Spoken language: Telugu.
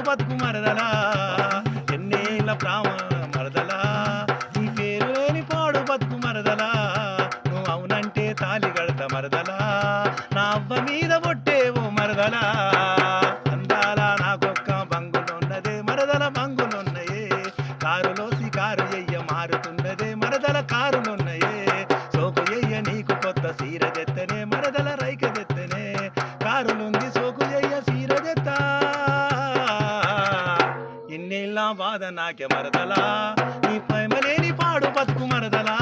బతుకు మరదలా ఎన్నేళ్ళ ప్రామ మరదలా నీ పేరు లేని పాడు బతుకు మరదలా నువ్వు అవునంటే తాలి గడత మరదలా నా అవ్వ మీద పొట్టేవో మరదలా అందాల నాకొక్క బంగులున్నదే మరదల బంగులున్నయే కారులో సికారు ఎయ్య మారుతున్నదే మరదల కారులున్నయే సోకు ఎయ్య నీకు కొత్త సీర తెత్తనే మరదల రైక తెత్తనే కారులుంది సోకు ఎయ్య సీర తెత్తా ఇన్నేళ్ళ బాధ నాకే మరదలా నీ ప్రేమ లేని పాడు బతుకు మరదలా